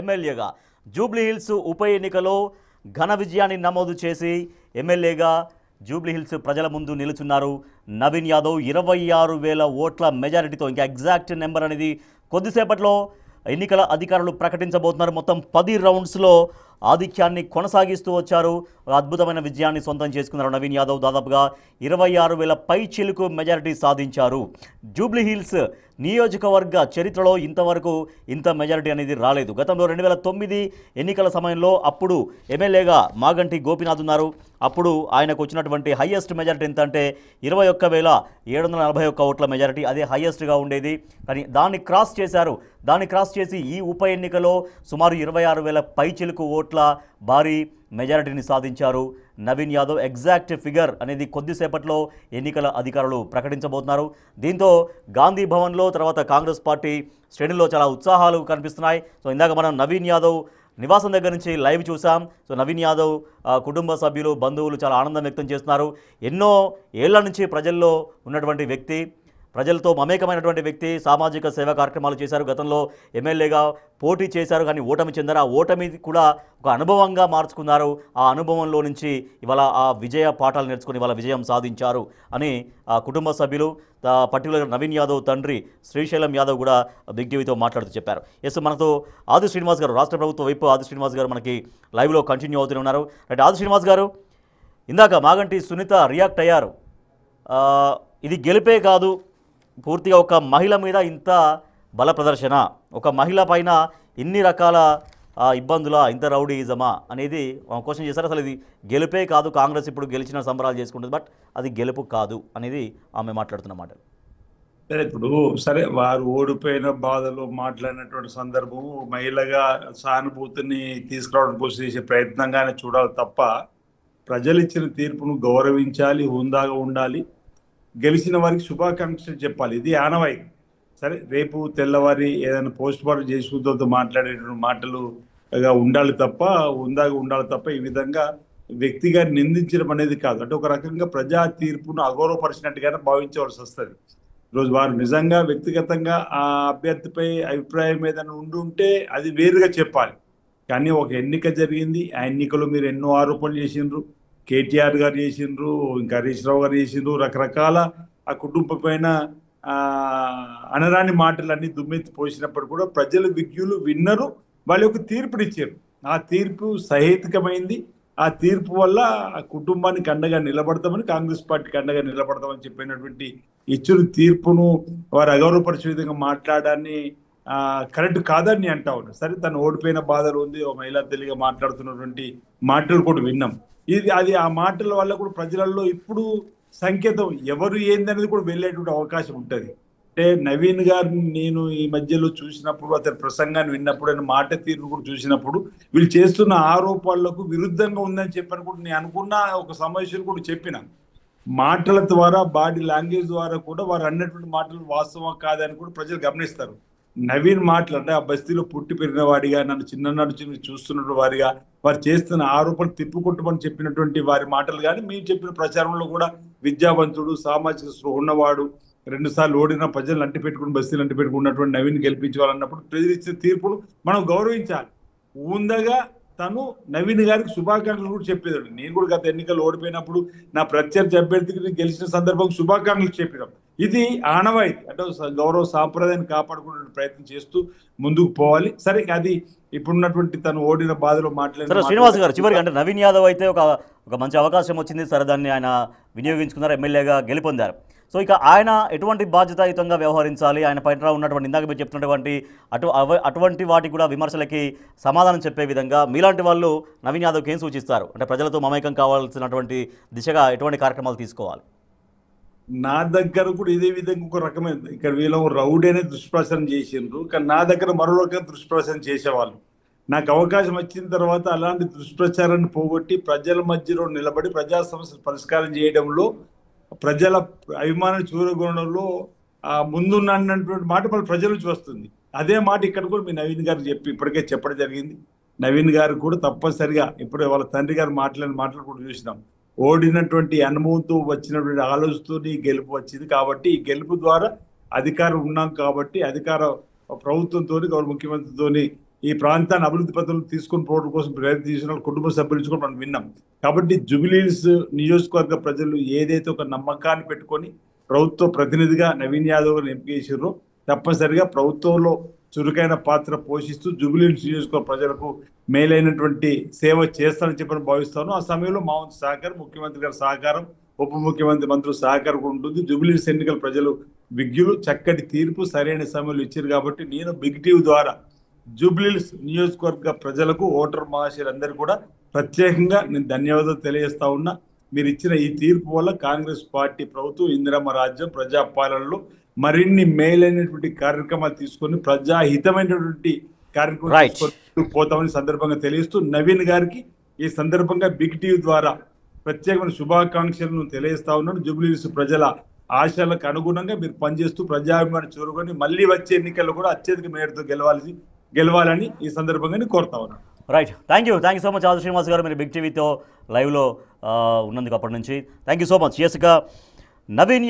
ఎమ్మెల్యేగా. జూబ్లీహిల్స్ ఉప ఎన్నికలో ఘన విజయాన్ని నమోదు చేసి ఎమ్మెల్యేగా జూబ్లీహిల్స్ ప్రజల ముందు నిలుచున్నారు నవీన్ యాదవ్. 26,000 ఓట్ల మెజారిటీతో, ఇంకా ఎగ్జాక్ట్ నెంబర్ అనేది కొద్దిసేపట్లో ఎన్నికల అధికారులు ప్రకటించబోతున్నారు. మొత్తం 10 రౌండ్స్లో ఆధిక్యాన్ని కొనసాగిస్తూ వచ్చారు. అద్భుతమైన విజయాన్ని సొంతం చేసుకున్నారు నవీన్ యాదవ్. దాదాపుగా 26,000 పై చిలుకు మెజారిటీ సాధించారు. జూబ్లీహిల్స్ నియోజకవర్గ చరిత్రలో ఇంతవరకు ఇంత మెజారిటీ అనేది రాలేదు. గతంలో 2009 ఎన్నికల సమయంలో అప్పుడు ఎమ్మెల్యేగా మాగంటి గోపీనాథ్ ఉన్నారు. అప్పుడు ఆయనకు వచ్చినటువంటి హయ్యెస్ట్ మెజారిటీ ఎంత అంటే 21,741 ఓట్ల మెజారిటీ. అదే హయ్యెస్ట్గా ఉండేది. కానీ దాన్ని క్రాస్ చేశారు. దాన్ని క్రాస్ చేసి ఈ ఉప ఎన్నికలో సుమారు 26,000 పైచిలుకు ఓట్ల భారీ మెజారిటీని సాధించారు నవీన్ యాదవ్. ఎగ్జాక్ట్ ఫిగర్ అనేది కొద్దిసేపట్లో ఎన్నికల అధికారులు ప్రకటించబోతున్నారు. దీంతో గాంధీ భవన్లో, తర్వాత కాంగ్రెస్ పార్టీ శ్రేణుల్లో చాలా ఉత్సాహాలు కనిపిస్తున్నాయి. సో ఇందాక మనం నవీన్ యాదవ్ నివాసం దగ్గర నుంచి లైవ్ చూసాం. సో నవీన్ యాదవ్ కుటుంబ సభ్యులు, బంధువులు చాలా ఆనందం వ్యక్తం చేస్తున్నారు. ఎన్నో ఏళ్ల నుంచి ప్రజల్లో ఉన్నటువంటి వ్యక్తి, ప్రజలతో మమేకమైనటువంటి వ్యక్తి, సామాజిక సేవా కార్యక్రమాలు చేశారు. గతంలో ఎమ్మెల్యేగా పోటీ చేశారు, కానీ ఓటమి చెందారు. ఆ ఓటమి కూడా ఒక అనుభవంగా మార్చుకున్నారు. ఆ అనుభవంలో నుంచి ఇవాళ ఆ విజయ పాఠాలు నేర్చుకుని ఇవాళ విజయం సాధించారు అని ఆ కుటుంబ సభ్యులు, పర్టికులర్ నవీన్ యాదవ్ తండ్రి శ్రీశైలం యాదవ్ కూడా బిగ్ టీవీతో మాట్లాడుతూ చెప్పారు. ఎస్, మనతో ఆది శ్రీనివాస్ గారు, రాష్ట్ర ప్రభుత్వ వైపు ఆది శ్రీనివాస్ గారు మనకి లైవ్లో కంటిన్యూ అవుతూనే ఉన్నారు. రైట్, ఆది శ్రీనివాస్ గారు, ఇందాక మాగంటి సునీత రియాక్ట్ అయ్యారు. ఇది గెలిపే కాదు, పూర్తిగా ఒక మహిళ మీద ఇంత బల ప్రదర్శన, ఒక మహిళ పైన ఇన్ని రకాల ఇబ్బందుల, ఇంత రౌడీయిజమా అనేది క్వశ్చన్ చేశారు. అసలు ఇది గెలుపే కాదు, కాంగ్రెస్ ఇప్పుడు గెలిచిన సంబరాలు చేసుకుంటుంది, బట్ అది గెలుపు కాదు అనేది ఆమె మాట్లాడుతున్న మాట. సరే, ఇప్పుడు సరే వారు ఓడిపోయిన బాధలో మాట్లాడినటువంటి సందర్భం మహిళగా సానుభూతిని తీసుకురావడం కోసం చేసే ప్రయత్నంగానే చూడాలి తప్ప, ప్రజలు ఇచ్చిన తీర్పును గౌరవించాలి, హుందాగా ఉండాలి, గెలిచిన వారికి శుభాకాంక్షలు చెప్పాలి. ఇది ఆనవాయితీ. సరే, రేపు తెల్లవారి ఏదైనా పోస్ట్ మార్టం చేసుకుంటూ మాట్లాడేటువంటి మాటలుగా ఉండాలి తప్ప, హుందాగా ఉండాలి తప్ప, ఈ విధంగా వ్యక్తిగా నిందించడం అనేది కాదు. అంటే ఒక రకంగా ప్రజా తీర్పును అగౌరవపరిచినట్టుగానే భావించవలసి వస్తుంది. ఈరోజు వారు నిజంగా వ్యక్తిగతంగా ఆ అభ్యర్థిపై అభిప్రాయం ఏదైనా ఉండుంటే అది వేరుగా చెప్పాలి. కానీ ఒక ఎన్నిక జరిగింది, ఆ ఎన్నికలో మీరు ఎన్నో ఆరోపణలు చేసిండ్రు. కేటీఆర్ గారు చేసిండ్రు, ఇంకా హరీష్ రావు గారు చేసిండ్రు, రకరకాల ఆ కుటుంబం పైన అనరాని మాటలన్నీ దుమ్మెత్తి పోసినప్పుడు కూడా ప్రజలు విజ్ఞులు విన్నరు, వాళ్ళ యొక్క తీర్పునిచ్చారు. ఆ తీర్పు సహేతుకమైంది. ఆ తీర్పు వల్ల ఆ కుటుంబానికి అండగా నిలబడతామని, కాంగ్రెస్ పార్టీకి అండగా నిలబడతామని చెప్పినటువంటి ఇచ్చిన తీర్పును వారు అగౌరవపరిచే విధంగా మాట్లాడాన్ని కరెక్ట్ కాదని అంటా ఉన్నారు. సరే, తను ఓడిపోయిన బాధలు ఉంది, ఒక మహిళా తెలియగా మాట్లాడుతున్నటువంటి మాటలు కూడా విన్నాం. అది ఆ మాటల వల్ల కూడా ప్రజలలో ఇప్పుడు సంకేతం ఎవరు ఏందనేది కూడా వెళ్ళేటువంటి అవకాశం ఉంటుంది. అంటే నవీన్ గారిని నేను ఈ మధ్యలో చూసినప్పుడు, అతని ప్రసంగాన్ని విన్నప్పుడు, ఆయన మాట తీరు కూడా చూసినప్పుడు, వీళ్ళు చేస్తున్న ఆరోపణలకు విరుద్ధంగా ఉందని చెప్పని కూడా నేను అనుకున్న ఒక సమావేశం కూడా చెప్పిన. మాటల ద్వారా, బాడీ లాంగ్వేజ్ ద్వారా కూడా వారు అన్నటువంటి మాటలు వాస్తవం కాదని కూడా ప్రజలు గమనిస్తారు. నవీన్ మాటలు అంటే ఆ బస్తీలో పుట్టి పెరిగిన వాడిగా, నన్ను చిన్ననాటి నుంచి చూస్తున్న వారిగా, వారు చేస్తున్న ఆరోపణలు తిప్పుకొట్టమని చెప్పినటువంటి వారి మాటలు కానీ, మీరు చెప్పిన ప్రచారంలో కూడా విద్యావంతుడు, సామాజిక స్పృహ ఉన్నవాడు, 2 సార్లు ఓడిన ప్రజలు అంటి పెట్టుకుని, బస్తీలు అంటి పెట్టుకున్నటువంటి నవీన్ గెలిపించాలన్నప్పుడు ప్రజలు ఇచ్చిన తీర్పును మనం గౌరవించాలి. ఊందగా తను నవీన్ గారికి శుభాకాంక్షలు కూడా చెప్పేదాడు. నేను కూడా గత ఎన్నికలు ఓడిపోయినప్పుడు నా ప్రత్యర్థి అభ్యర్థికి గెలిచిన సందర్భంగా శుభాకాంక్షలు చెప్పినాం. ఇది ఆనవాయితీ. అంటే గౌరవ సాంప్రదాయాన్ని కాపాడుకునే ప్రయత్నం చేస్తూ ముందుకు పోవాలి. సరే, అది ఇప్పుడున్నటువంటి తను ఓడిన బాధలో మాట్లాడారు. శ్రీనివాస్ గారు, చివరికి అంటే నవీన్ యాదవ్ అయితే ఒక మంచి అవకాశం వచ్చింది, సరే దాన్ని ఆయన వినియోగించుకున్నారు, ఎమ్మెల్యేగా గెలుపొందారు. సో ఇక ఆయన ఎటువంటి బాధ్యతాయుతంగా వ్యవహరించాలి, ఆయన పైన ఉన్నటువంటి ఇందాక మీరు చెప్తున్నటువంటి అటువంటి వాటికి కూడా విమర్శలకి సమాధానం చెప్పే విధంగా మీలాంటి వాళ్ళు నవీన్ యాదవ్కి ఏం సూచిస్తారు? అంటే ప్రజలతో మమేకం కావాల్సినటువంటి దిశగా ఎటువంటి కార్యక్రమాలు తీసుకోవాలి? నా దగ్గర కూడా ఇదే విధంగా ఒక రకమైన, ఇక్కడ వీళ్ళు రౌడీ అనే దుష్ప్రచారం చేసిండ్రు, కానీ నా దగ్గర మరో రకం దుష్ప్రచారం చేసేవాళ్ళు. నాకు అవకాశం వచ్చిన తర్వాత అలాంటి దుష్ప్రచారాన్ని పోగొట్టి ప్రజల మధ్యలో నిలబడి ప్రజా సమస్యలు పరిష్కారం చేయడంలో, ప్రజల అభిమానం చూరగొనడంలో ముందున్నటువంటి మాట మన ప్రజల నుంచి వస్తుంది. అదే మాట ఇక్కడ కూడా మీ నవీన్ గారు ఇప్పటికే చెప్పడం జరిగింది. నవీన్ గారు కూడా తప్పనిసరిగా ఇప్పుడు వాళ్ళ తండ్రి గారు మాటలు కూడా చూసినాం. ఓడినటువంటి అనుభవంతో వచ్చినటువంటి ఆలోచనతో ఈ గెలుపు వచ్చింది కాబట్టి, ఈ గెలుపు ద్వారా అధికారం ఉన్నాం కాబట్టి, అధికార ప్రభుత్వంతో, గౌరవ ముఖ్యమంత్రితో ఈ ప్రాంతాన్ని అభివృద్ధి పథకాలు తీసుకొని పోవడం కోసం ప్రయత్నం చేసిన వాళ్ళ కుటుంబ సభ్యుల నుంచి కూడా మనం విన్నాం. కాబట్టి జూబ్లీహిల్స్ నియోజకవర్గ ప్రజలు ఏదైతే ఒక నమ్మకాన్ని పెట్టుకొని ప్రభుత్వ ప్రతినిధిగా నవీన్ యాదవ్ గారిని ఎంపిక చేసారో తప్పనిసరిగా ప్రభుత్వంలో చురుకైన పాత్ర పోషిస్తూ జూబ్లీహిల్స్ నియోజకవర్గ ప్రజలకు మేలైనటువంటి సేవ చేస్తానని చెప్పని భావిస్తాను. ఆ సమయంలో మా వంతు సహకారం, ముఖ్యమంత్రి గారి సహకారం, ఉప ముఖ్యమంత్రి మంత్రుల సహకారం ఉంటుంది. జూబ్లీహిల్స్ ఎన్నికల ప్రజలు విజ్ఞులు, చక్కటి తీర్పు సరైన సమయంలో ఇచ్చారు. కాబట్టి నేను బిగ్ టీవీ ద్వారా జూబ్లీహిల్స్ నియోజకవర్గ ప్రజలకు, ఓటర్ మహాశయులందరూ కూడా ప్రత్యేకంగా నేను ధన్యవాదాలు తెలియజేస్తా ఉన్నా. మీరు ఇచ్చిన ఈ తీర్పు వల్ల కాంగ్రెస్ పార్టీ ప్రభుత్వం ఇందిరమ్మ రాజ్యం ప్రజాపాలనలో మరిన్ని మేలైనటువంటి కార్యక్రమాలు తీసుకొని ప్రజాహితమైనటువంటి కార్యక్రమాలు Right. తీసుకొని పోతామని సందర్భంగా తెలియజేస్తూ నవీన్ గారికి ఈ సందర్భంగా బిగ్ టీవీ ద్వారా ప్రత్యేకమైన శుభాకాంక్షలను తెలియజేస్తా ఉన్నాను. జూబ్లీహిల్స్ ప్రజల ఆశలకు అనుగుణంగా మీరు పనిచేస్తూ ప్రజాభిమానం చూరుకొని మళ్ళీ వచ్చే ఎన్నికల్లో కూడా అత్యధిక మేరతో గెలవాలని ఈ సందర్భంగా నేను కోరుతా ఉన్నాను. Right, thank you so much ఆది శ్రీనివాస్ గారు, మీరు బిగ్ టీవీతో లైవ్లో ఉన్నందుకు అప్పటి నుంచి థ్యాంక్ యూ సో మచ్. ఎస్గా నవీన్